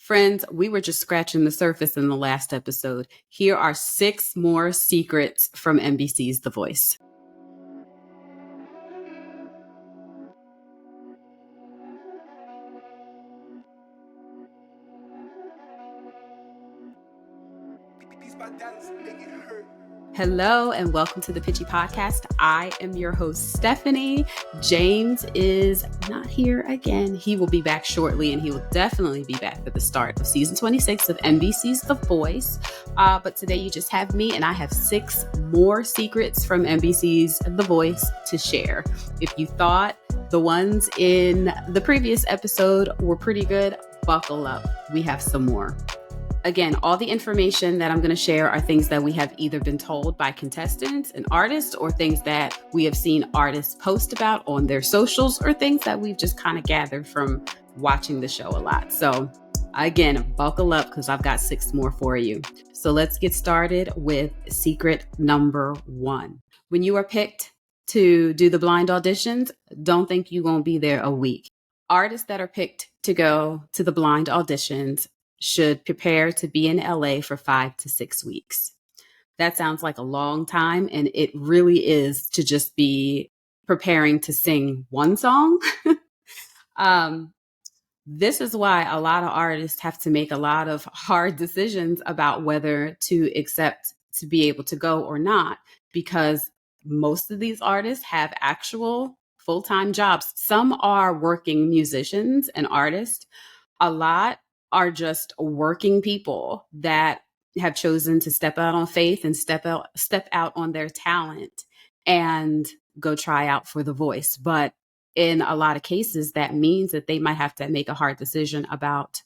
Friends, we were just scratching the surface in the last episode. Here are 6 more secrets from NBC's The Voice. Hello and welcome to the Pitchy Podcast. I am your host, Stephanie. James is not here again. He will be back shortly, and he will definitely be back for the start of season 26 of NBC's The Voice. But today you just have me, and I have 6 more secrets from NBC's The Voice to share. If you thought the ones in the previous episode were pretty good, buckle up. We have some more. Again, all the information that I'm going to share are things that we have either been told by contestants and artists, or things that we have seen artists post about on their socials, or things that we've just kind of gathered from watching the show a lot. So again, buckle up because I've got 6 more for you. So let's get started with secret number 1. When you are picked to do the blind auditions, don't think you're going to be there a week. Artists that are picked to go to the blind auditions should prepare to be in LA for 5 to 6 weeks. That sounds like a long time, and it really is to just be preparing to sing one song. This is why a lot of artists have to make a lot of hard decisions about whether to accept to be able to go or not, because most of these artists have actual full-time jobs. Some are working musicians and artists. A lot are just working people that have chosen to step out on faith and step out on their talent and go try out for The Voice. But in a lot of cases, that means that they might have to make a hard decision about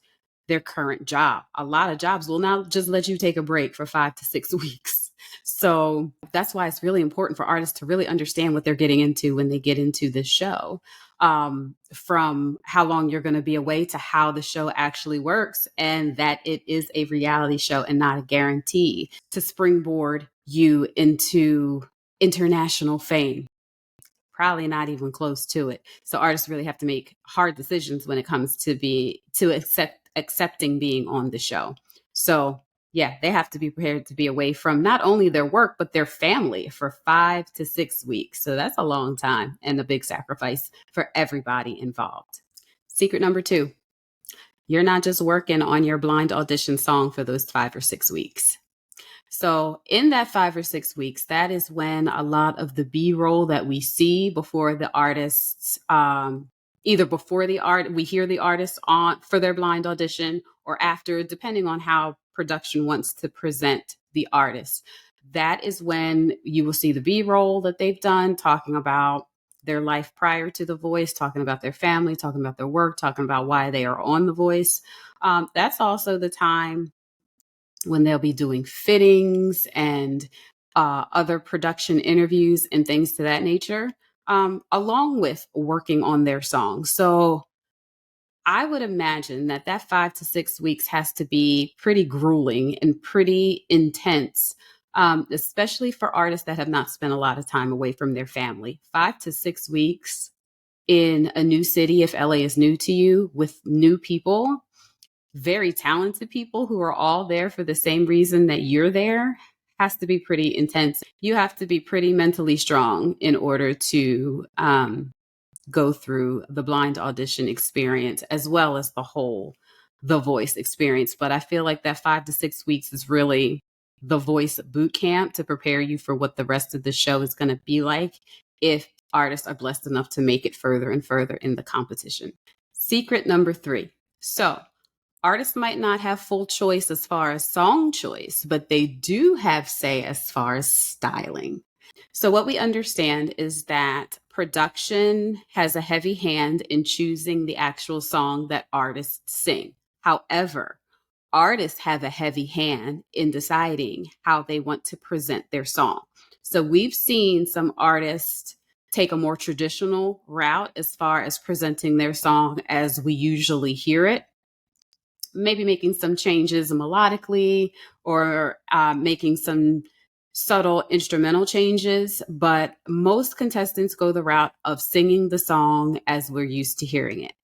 their current job. A lot of jobs will not just let you take a break for 5 to 6 weeks. So that's why it's really important for artists to really understand what they're getting into when they get into this show. From how long you're going to be away to how the show actually works, and that it is a reality show and not a guarantee to springboard you into international fame. Probably not even close to it. So artists really have to make hard decisions when it comes to accepting being on the show. So yeah, they have to be prepared to be away from not only their work, but their family for 5 to 6 weeks. So that's a long time and a big sacrifice for everybody involved. Secret number 2, you're not just working on your blind audition song for those 5 or 6 weeks. So in that 5 or 6 weeks, that is when a lot of the B-roll that we see before the artists, either before we hear the artists on for their blind audition, or after, depending on how production wants to present the artist. That is when you will see the B-roll that they've done, talking about their life prior to The Voice, talking about their family, talking about their work, talking about why they are on The Voice. That's also the time when they'll be doing fittings and other production interviews and things to that nature, along with working on their songs. So I would imagine that 5 to 6 weeks has to be pretty grueling and pretty intense, especially for artists that have not spent a lot of time away from their family. 5 to 6 weeks in a new city, if LA is new to you, with new people, very talented people who are all there for the same reason that you're there, has to be pretty intense. You have to be pretty mentally strong in order to go through the blind audition experience, as well as the whole The Voice experience. But I feel like that 5 to 6 weeks is really The Voice boot camp to prepare you for what the rest of the show is going to be like if artists are blessed enough to make it further and further in the competition. Secret number 3. So artists might not have full choice as far as song choice, but they do have say as far as styling. So what we understand is that production has a heavy hand in choosing the actual song that artists sing. However, artists have a heavy hand in deciding how they want to present their song. So we've seen some artists take a more traditional route as far as presenting their song as we usually hear it, maybe making some changes melodically or making some subtle instrumental changes, but most contestants go the route of singing the song as we're used to hearing it.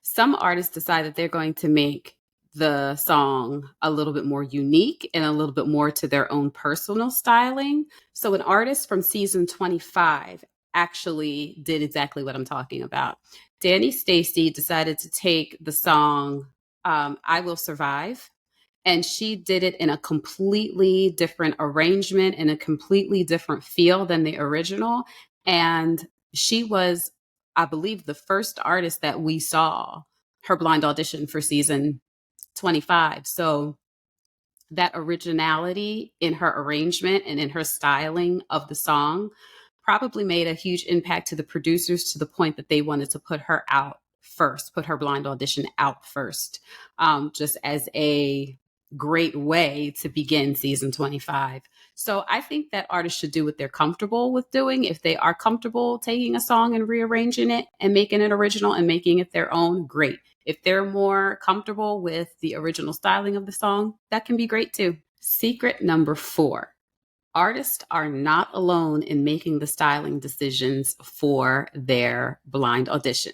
Some artists decide that they're going to make the song a little bit more unique and a little bit more to their own personal styling. So an artist from season 25 actually did exactly what I'm talking about. Danny Stacy decided to take the song I Will Survive, and she did it in a completely different arrangement and a completely different feel than the original. And she was, I believe, the first artist that we saw her blind audition for season 25. So that originality in her arrangement and in her styling of the song probably made a huge impact to the producers, to the point that they wanted to put her out first, put her blind audition out first, just as a great way to begin season 25. So I think that artists should do what they're comfortable with doing. If they are comfortable taking a song and rearranging it and making it original and making it their own, great. If they're more comfortable with the original styling of the song, that can be great too. Secret number 4: artists are not alone in making the styling decisions for their blind audition.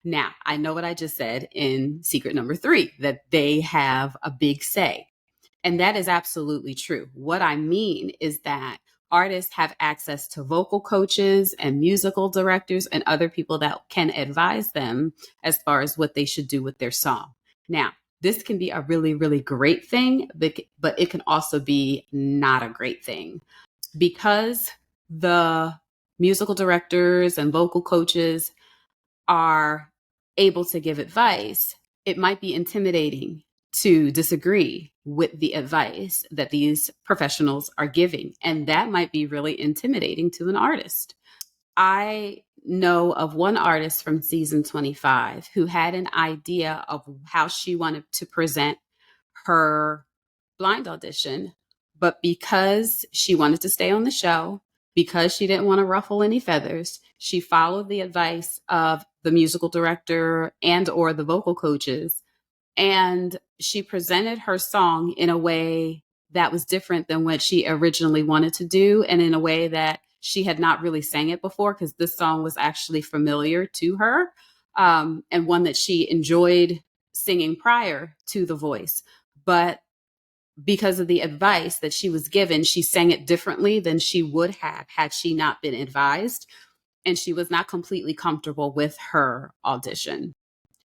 Now, I know what I just said in secret number 3, that they have a big say. And that is absolutely true. What I mean is that artists have access to vocal coaches and musical directors and other people that can advise them as far as what they should do with their song. Now, this can be a really, really great thing, but it can also be not a great thing, because the musical directors and vocal coaches are able to give advice. It might be intimidating to disagree with the advice that these professionals are giving. And that might be really intimidating to an artist. I know of one artist from season 25 who had an idea of how she wanted to present her blind audition, but because she wanted to stay on the show, because she didn't want to ruffle any feathers, she followed the advice of the musical director and or the vocal coaches, and she presented her song in a way that was different than what she originally wanted to do, and in a way that she had not really sang it before, because this song was actually familiar to her, and one that she enjoyed singing prior to The Voice. But because of the advice that she was given, she sang it differently than she would have had she not been advised. And she was not completely comfortable with her audition.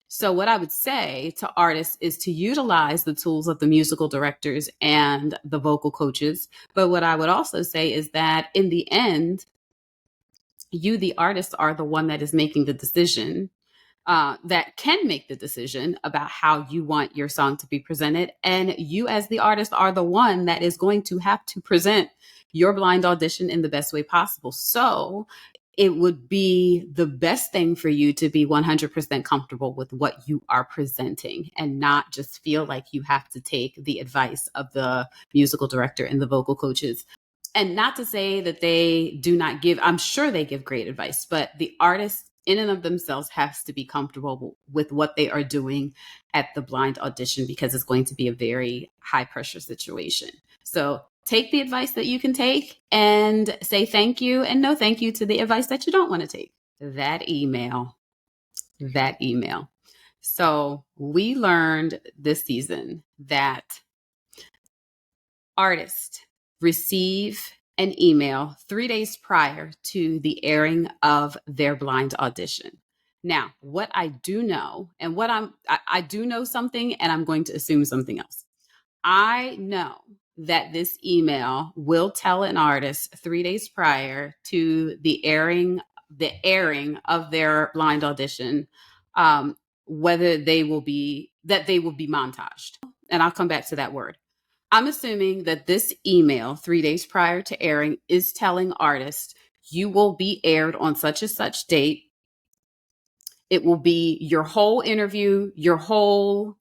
So, what I would say to artists is to utilize the tools of the musical directors and the vocal coaches. But what I would also say is that in the end, you, the artist, are the one that is making the decision, that can make the decision about how you want your song to be presented. And you, as the artist, are the one that is going to have to present your blind audition in the best way possible. So it would be the best thing for you to be 100% comfortable with what you are presenting, and not just feel like you have to take the advice of the musical director and the vocal coaches. And not to say that they do not give, I'm sure they give great advice, but the artist in and of themselves has to be comfortable with what they are doing at the blind audition, because it's going to be a very high pressure situation. So take the advice that you can take and say thank you and no thank you to the advice that you don't want to take. That email. So we learned this season that artists receive an email 3 days prior to the airing of their blind audition. Now, what I do know, and I do know something, and I'm going to assume something else. I know that this email will tell an artist 3 days prior to the airing of their blind audition, whether they will be montaged. And I'll come back to that word. I'm assuming that this email 3 days prior to airing is telling artists, you will be aired on such and such date. It will be your whole interview, your whole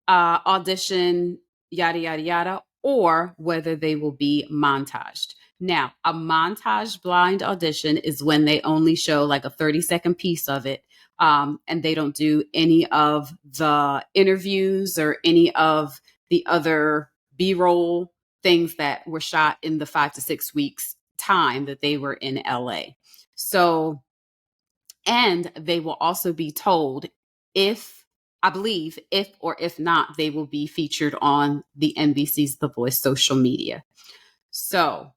audition, yada, yada, yada, or whether they will be montaged. Now, a montage blind audition is when they only show like a 30-second piece of it, and they don't do any of the interviews or any of the other B-roll things that were shot in the 5 to 6 weeks time that they were in LA. So, and they will also be told, if I believe if not, they will be featured on the NBC's The Voice social media. So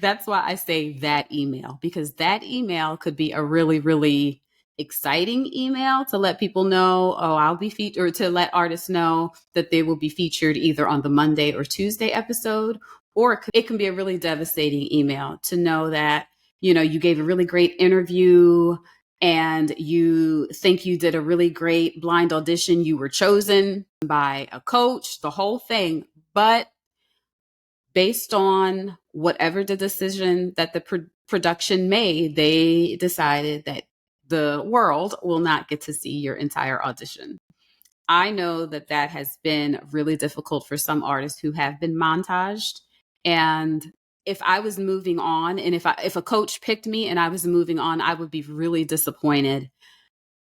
that's why I say that email, because that email could be a really, really exciting email to let people know, oh, I'll be featured, or to let artists know that they will be featured either on the Monday or Tuesday episode. Or it can be a really devastating email to know that, you gave a really great interview and you think you did a really great blind audition. You were chosen by a coach, the whole thing. But based on whatever the decision that the production made, they decided that the world will not get to see your entire audition. I know that has been really difficult for some artists who have been montaged. And if I was moving on, and if a coach picked me and I was moving on, I would be really disappointed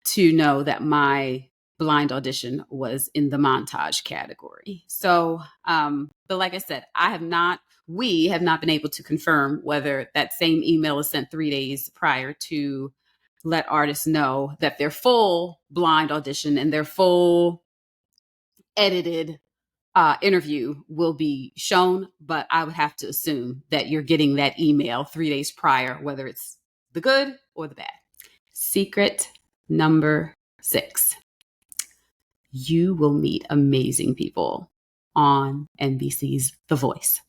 to know that my blind audition was in the montage category. So, but like I said, we have not been able to confirm whether that same email is sent 3 days prior to let artists know that their full blind audition and their full edited interview will be shown. But I would have to assume that you're getting that email 3 days prior, whether it's the good or the bad. Secret number 6. You will meet amazing people on NBC's The Voice.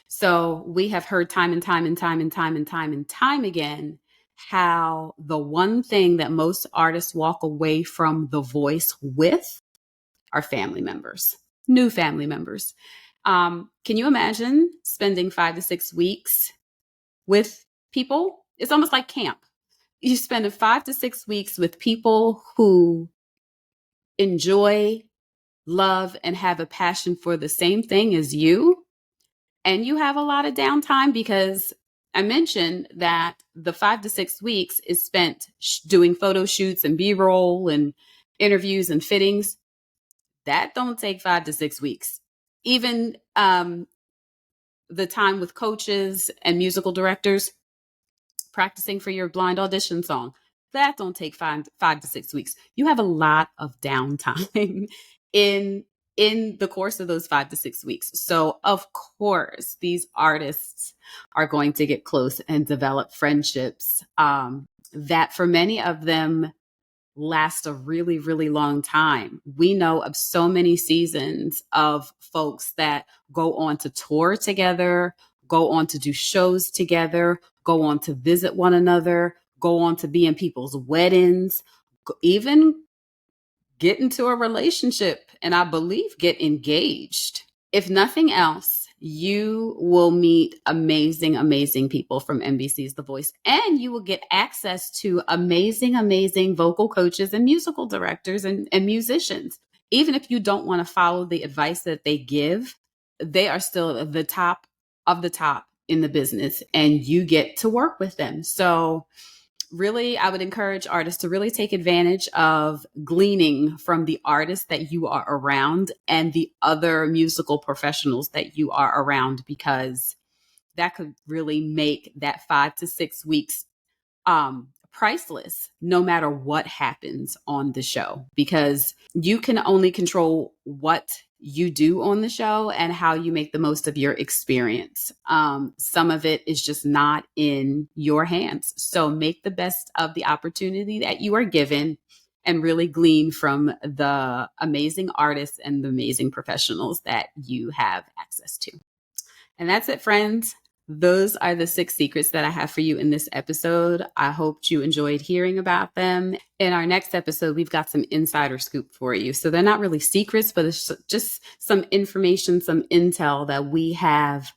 So we have heard time and time again how the one thing that most artists walk away from The Voice with are family members, new family members. Can you imagine spending 5 to 6 weeks with people? It's almost like camp. You spend 5 to 6 weeks with people who enjoy, love, and have a passion for the same thing as you. And you have a lot of downtime, because I mentioned that the 5 to 6 weeks is spent doing photo shoots and B-roll and interviews and fittings. That don't take 5 to 6 weeks. Even the time with coaches and musical directors practicing for your blind audition song, that don't take 5 to 6 weeks. You have a lot of downtime in the course of those 5 to 6 weeks. So of course, these artists are going to get close and develop friendships that for many of them last a really, really long time. We know of so many seasons of folks that go on to tour together, go on to do shows together, go on to visit one another, go on to be in people's weddings, even get into a relationship, and I believe get engaged. If nothing else, you will meet amazing, amazing people from NBC's The Voice, and you will get access to amazing, amazing vocal coaches and musical directors and musicians. Even if you don't want to follow the advice that they give, they are still the top of the top in the business, and you get to work with them. So really, I would encourage artists to really take advantage of gleaning from the artists that you are around and the other musical professionals that you are around, because that could really make that 5 to 6 weeks priceless, no matter what happens on the show, because you can only control what you do on the show and how you make the most of your experience. Some of it is just not in your hands. So make the best of the opportunity that you are given and really glean from the amazing artists and the amazing professionals that you have access to. And that's it, friends. Those are the 6 secrets that I have for you in this episode. I hope you enjoyed hearing about them. In our next episode, we've got some insider scoop for you. So they're not really secrets, but it's just some information, some intel that we have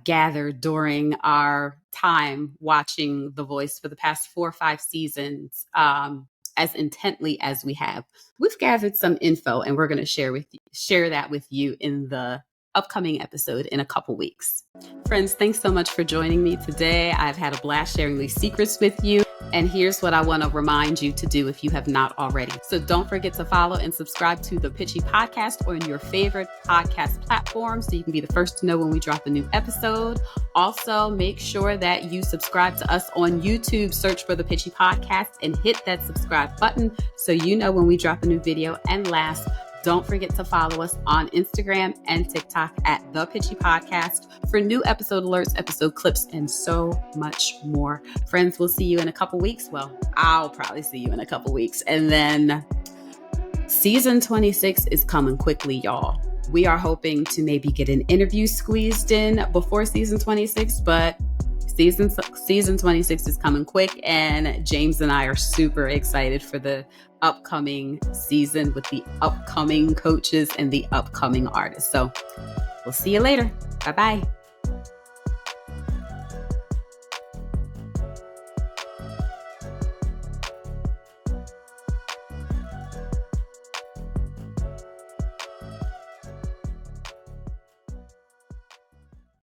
gathered during our time watching The Voice for the past 4 or 5 seasons, as intently as we have. We've gathered some info, and we're going to share that with you in the upcoming episode in a couple weeks. Friends, thanks so much for joining me today. I've had a blast sharing these secrets with you. And here's what I want to remind you to do if you have not already. So don't forget to follow and subscribe to the Pitchy Podcast on your favorite podcast platform so you can be the first to know when we drop a new episode. Also, make sure that you subscribe to us on YouTube. Search for the Pitchy Podcast and hit that subscribe button so you know when we drop a new video. And last, don't forget to follow us on Instagram and TikTok at The Pitchy Podcast for new episode alerts, episode clips, and so much more. Friends, we'll see you in a couple weeks. Well, I'll probably see you in a couple weeks. And then season 26 is coming quickly, y'all. We are hoping to maybe get an interview squeezed in before season 26, but season 26 is coming quick, and James and I are super excited for the upcoming season with the upcoming coaches and the upcoming artists. So we'll see you later. Bye-bye.